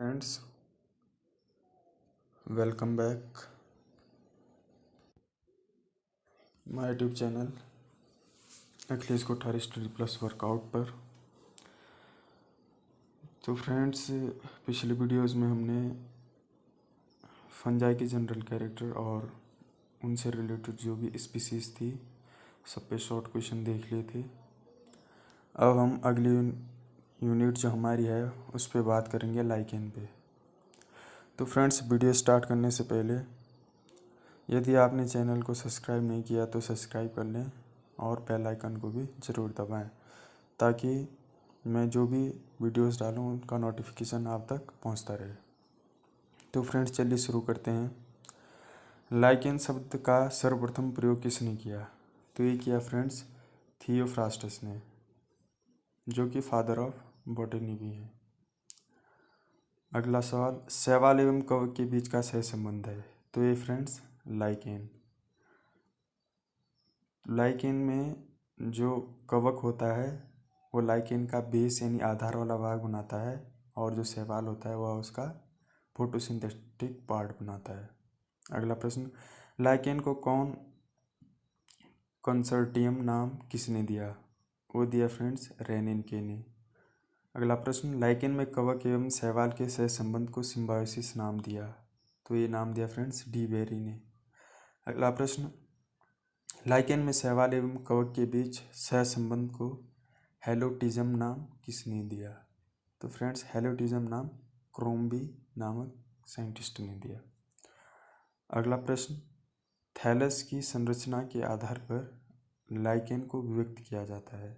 Friends, welcome back my YouTube channel Akhilesh Kothari study plus workout पर। तो friends, पिछले videos में हमने फंजाई के जनरल कैरेक्टर और उनसे रिलेटेड जो भी स्पीसीज थी सब पे शॉर्ट क्वेश्चन देख लिए थे। अब हम अगली यूनिट जो हमारी है उस पर बात करेंगे लाइकेन पे। तो फ्रेंड्स, वीडियो स्टार्ट करने से पहले यदि आपने चैनल को सब्सक्राइब नहीं किया तो सब्सक्राइब कर लें और बेल आइकन को भी ज़रूर दबाएं ताकि मैं जो भी वीडियोस डालूं उनका नोटिफिकेशन आप तक पहुंचता रहे। तो फ्रेंड्स, चलिए शुरू करते हैं। लाइकेन शब्द का सर्वप्रथम प्रयोग किसने किया? तो ये किया फ्रेंड्स थियोफ्रास्टस ने, जो कि फादर ऑफ बॉटनी भी हैं। अगला सवाल, शैवाल एवं कवक के बीच का सह संबंध है? तो ये फ्रेंड्स लाइकेन में जो कवक होता है वो लाइकेन का बेस यानी आधार वाला भाग बनाता है और जो शैवाल होता है वह उसका फोटोसिंथेटिक पार्ट बनाता है। अगला प्रश्न, लाइकेन को कंसर्टियम नाम किसने दिया? वो दिया फ्रेंड्स रेनिनके ने। अगला प्रश्न, लाइकेन में कवक एवं शैवाल के सह संबंध को सिम्बायोसिस नाम दिया? तो ये नाम दिया फ्रेंड्स डी बेरी ने। अगला प्रश्न, लाइकेन में शैवाल एवं कवक के बीच सह संबंध को हेलोटिज्म नाम किसने दिया? तो फ्रेंड्स हेलोटिज्म नाम क्रोम्बी नामक साइंटिस्ट ने दिया। अगला प्रश्न, थैलस की संरचना के आधार पर लाइकेन को विभक्त किया जाता है?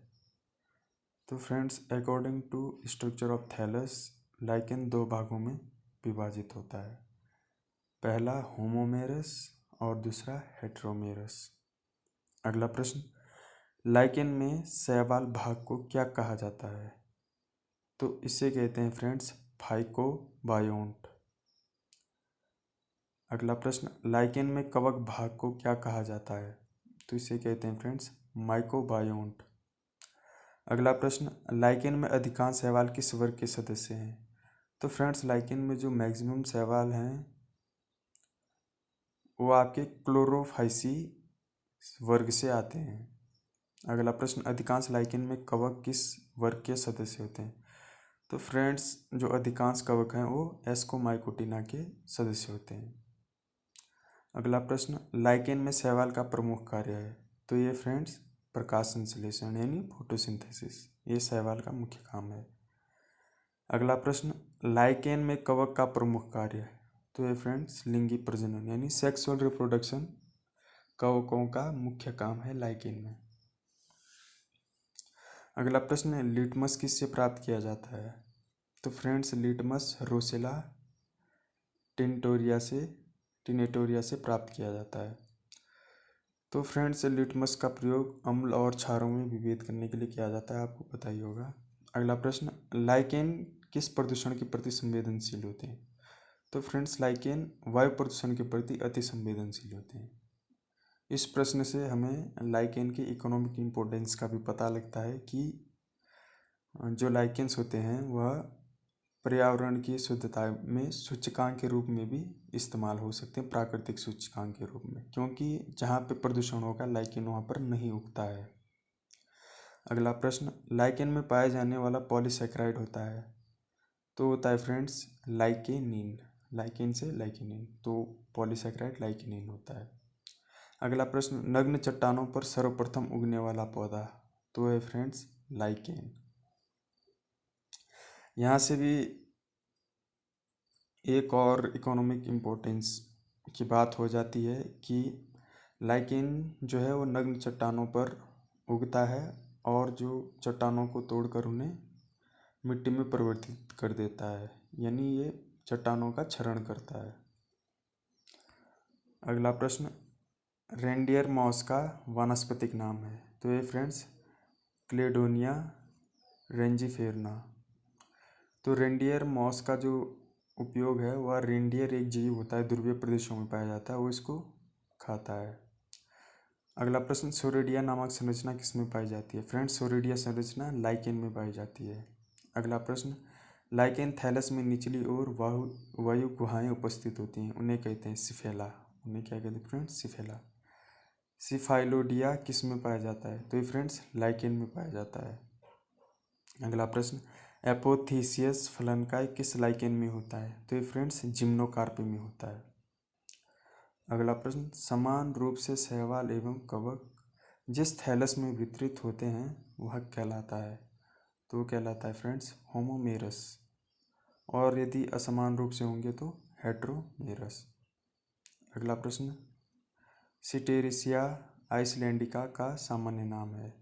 तो friends according to structure of thallus lichen दो भागों में विभाजित होता है, पहला होमोमेरस और दूसरा हेटेरोमेरस। अगला प्रश्न, लाइकेन में शैवाल भाग को क्या कहा जाता है? तो इसे कहते हैं फ्रेंड्स फाइकोबायोन्ट। अगला प्रश्न, लाइकेन में कवक भाग को क्या कहा जाता है? तो इसे कहते हैं फ्रेंड्स माइकोबायोन्ट। अगला प्रश्न, लाइकेन में अधिकांश शैवाल किस वर्ग के सदस्य हैं? तो फ्रेंड्स लाइकेन में जो मैक्सिमम शैवाल हैं वो आपके क्लोरोफाइसी वर्ग से आते हैं। अगला प्रश्न, अधिकांश लाइकेन में कवक किस वर्ग के सदस्य होते हैं? तो फ्रेंड्स जो अधिकांश कवक हैं वो एस्कोमाइकोटिना के सदस्य होते हैं। अगला प्रश्न, लाइकेन में शैवाल का प्रमुख कार्य है? तो ये फ्रेंड्स प्रकाश संश्लेषण यानी फोटोसिंथेसिस, ये शैवाल का मुख्य काम है। अगला प्रश्न, लाइकेन में कवक का प्रमुख कार्य है? तो ये फ्रेंड्स लिंगी प्रजनन यानी सेक्सुअल रिप्रोडक्शन कवकों का मुख्य काम है लाइकेन में। अगला प्रश्न, लिटमस किससे प्राप्त किया जाता है? तो फ्रेंड्स लिटमस रोसेला टिनेटोरिया से प्राप्त किया जाता है। तो फ्रेंड्स लिटमस का प्रयोग अम्ल और क्षारों में विभेद करने के लिए किया जाता है, आपको पता ही होगा। अगला प्रश्न, लाइकेन किस प्रदूषण के प्रति संवेदनशील होते हैं? तो फ्रेंड्स लाइकेन वायु प्रदूषण के प्रति अति संवेदनशील होते हैं। इस प्रश्न से हमें लाइकेन के इकोनॉमिक इम्पोर्टेंस का भी पता लगता है कि जो लाइकेन्स होते हैं वह पर्यावरण की शुद्धता में सूचकांक के रूप में भी इस्तेमाल हो सकते हैं, प्राकृतिक सूचकांक के रूप में, क्योंकि जहाँ पे प्रदूषण होगा लाइकेन वहाँ पर नहीं उगता है। अगला प्रश्न, लाइकेन में पाया जाने वाला पॉलीसेकेराइड होता है? तो होता है फ्रेंड्स लाइकेनिन, लाइकेन से लाइकेनिन, तो पॉलीसेकेराइड लाइकेनिन होता है। अगला प्रश्न, नग्न चट्टानों पर सर्वप्रथम उगने वाला पौधा? तो है फ्रेंड्स लाइकेन। यहाँ से भी एक और इकोनॉमिक इम्पोर्टेंस की बात हो जाती है कि लाइकेन जो है वो नग्न चट्टानों पर उगता है और जो चट्टानों को तोड़कर उन्हें मिट्टी में परिवर्तित कर देता है, यानी ये चट्टानों का क्षरण करता है। अगला प्रश्न, रेंडियर मॉस का वानस्पतिक नाम है? तो ये फ्रेंड्स क्लेडोनिया रेंजिफेरना। तो रेंडियर मॉस का जो उपयोग है वह, रेंडियर एक जीव होता है ध्रुवीय प्रदेशों में पाया जाता है, वो इसको खाता है। अगला प्रश्न, सोरेडिया नामक संरचना किसमें पाई जाती है? फ्रेंड्स सोरेडिया संरचना लाइकेन में पाई जाती है। अगला प्रश्न, लाइकेन थैलस में निचली ओर वायु गुहाएं उपस्थित होती हैं, उन्हें कहते हैं सिफेला। उन्हें क्या कहते हैं फ्रेंड्स? सिफेला। सिफाइलोडिया किस में पाया जाता है? तो ये फ्रेंड्स लाइकेन में पाया जाता है। अगला प्रश्न, एपोथीसियस फलनकाय किस लाइकेन में होता है? तो ये फ्रेंड्स जिम्नोकार्पी में होता है। अगला प्रश्न, समान रूप से शैवाल एवं कवक जिस थैलस में वितरित होते हैं वह कहलाता है? तो वो कहलाता है फ्रेंड्स होमोमेरस। और यदि असमान रूप से होंगे तो हेट्रोमेरस। अगला प्रश्न, सिटेरिसिया आइसलैंडिका का सामान्य नाम है?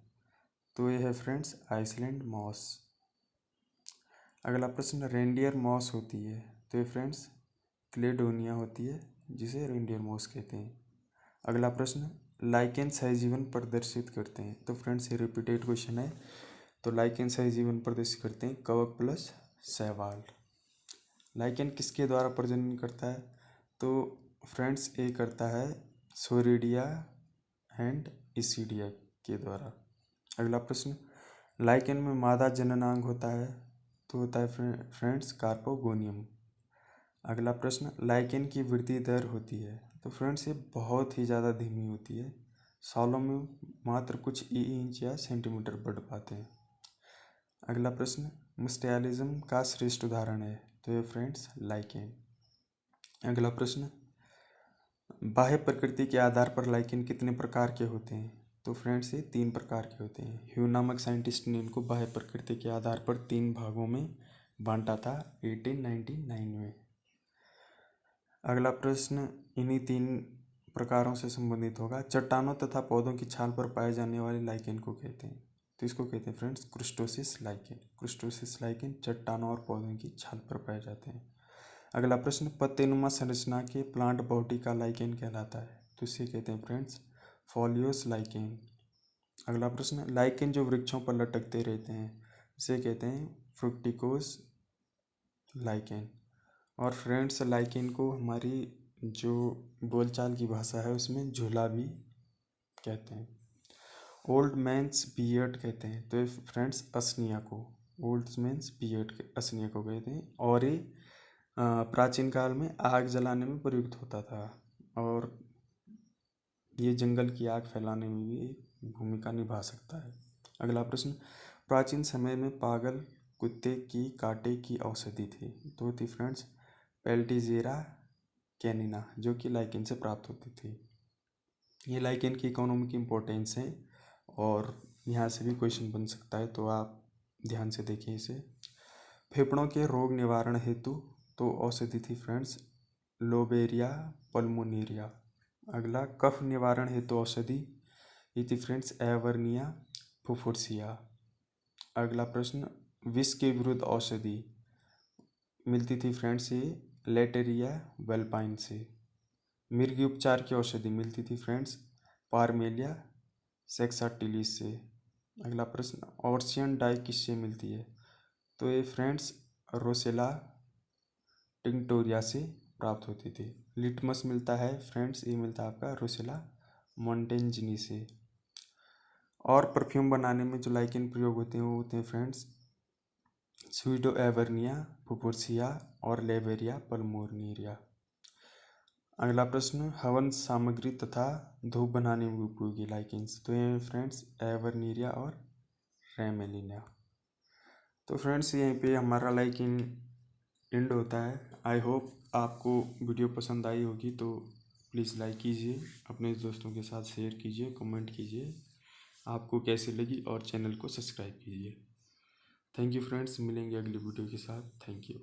तो ये है फ्रेंड्स आइसलैंड मॉस। अगला प्रश्न, रेंडियर मॉस होती है? तो ये फ्रेंड्स क्लेडोनिया होती है, जिसे रेंडियर मॉस कहते हैं। अगला प्रश्न, लाइकेन सहजीवन प्रदर्शित करते हैं? तो फ्रेंड्स ये रिपीटेड क्वेश्चन है। तो लाइकेन सहजीवन प्रदर्शित करते हैं कवक प्लस शैवाल। लाइकेन किसके द्वारा प्रजनन करता है? तो फ्रेंड्स ये करता है सोरिडिया एंड इसिडिया के द्वारा। अगला प्रश्न, लाइकेन में मादा जननांग होता है? तो होता है फ्रेंड्स कार्पोगोनियम। अगला प्रश्न, लाइकेन की वृद्धि दर होती है? तो फ्रेंड्स ये बहुत ही ज़्यादा धीमी होती है, सालों में मात्र कुछ इंच या सेंटीमीटर बढ़ पाते हैं। अगला प्रश्न, मिस्टियालिज्म का श्रेष्ठ उदाहरण है? तो ये फ्रेंड्स लाइकेन। अगला प्रश्न, बाह्य प्रकृति के आधार पर लाइकेन कितने प्रकार के होते हैं? तो फ्रेंड्स ये 3 प्रकार के होते हैं। ह्यू नामक साइंटिस्ट ने इनको बाह्य प्रकृति के आधार पर 3 भागों में बांटा था 1899 में। अगला प्रश्न इन्हीं 3 प्रकारों से संबंधित होगा। चट्टानों तथा पौधों की छाल पर पाए जाने वाले लाइकेन को कहते हैं? तो इसको कहते हैं फ्रेंड्स क्रुस्टोसिस लाइकेन। क्रुस्टोसिस लाइकेन चट्टानों और पौधों की छाल पर पाए जाते हैं। अगला प्रश्न, पत्तेनुमा संरचना के प्लांट बॉडी का लाइकेन कहलाता है? तो इसे कहते हैं फ्रेंड्स फॉलियोस लाइकेन। अगला प्रश्न, लाइकेन जो वृक्षों पर लटकते रहते हैं इसे कहते हैं फ्रुक्टिकोस लाइकेन। और फ्रेंड्स लाइकेन को हमारी जो बोलचाल की भाषा है उसमें झूला भी कहते हैं। ओल्ड मैंस बियर्ड कहते हैं? तो फ्रेंड्स असनिया को ओल्ड मैंस बियर्ड असनिया को कहते हैं। और ये प्राचीन काल में आग जलाने में प्रयुक्त होता था, और ये जंगल की आग फैलाने में भी एक भूमिका निभा सकता है। अगला प्रश्न, प्राचीन समय में पागल कुत्ते की कांटे की औषधि थी? तो थी फ्रेंड्स पेल्टिजेरा कैनिना, जो कि लाइकेन से प्राप्त होती थी। ये लाइकेन की इकोनॉमिक इम्पोर्टेंस है और यहाँ से भी क्वेश्चन बन सकता है, तो आप ध्यान से देखिए इसे। फेफड़ों के रोग निवारण हेतु तो औषधि थी फ्रेंड्स लोबेरिया पल्मोनेरिया। अगला, कफ निवारण हेतु औषधि ये थी फ्रेंड्स एवर्निया फुफुर्सिया। अगला प्रश्न, विष के विरुद्ध औषधि मिलती थी फ्रेंड्स ये लेटेरिया वेल्पाइन से। मिर्गी उपचार की औषधि मिलती थी फ्रेंड्स पारमेलिया सेक्साटिलिस से। अगला प्रश्न, ऑर्सियन डाई किससे मिलती है? तो ये फ्रेंड्स रोसेला टिंक्टोरिया से प्राप्त होती थी। लिटमस मिलता है फ्रेंड्स, ये मिलता है आपका रोसेला मोंटेंजिनी से। और परफ्यूम बनाने में जो लाइकेन प्रयोग होते हैं वो होते हैं फ्रेंड्स स्यूडो एवर्निया फुफुर्सिया और लेबेरिया पल्मोनेरिया। अगला प्रश्न, हवन सामग्री तथा धूप बनाने में उपयोगी लाइकेन्स? तो ये फ्रेंड्स एवर्निरिया और रेमेलिना। तो फ्रेंड्स यहीं पे हमारा लाइकेन एंड होता है। आई होप आपको वीडियो पसंद आई होगी, तो प्लीज़ लाइक कीजिए, अपने दोस्तों के साथ शेयर कीजिए, कमेंट कीजिए आपको कैसी लगी, और चैनल को सब्सक्राइब कीजिए। थैंक यू फ्रेंड्स, मिलेंगे अगली वीडियो के साथ। Thank you.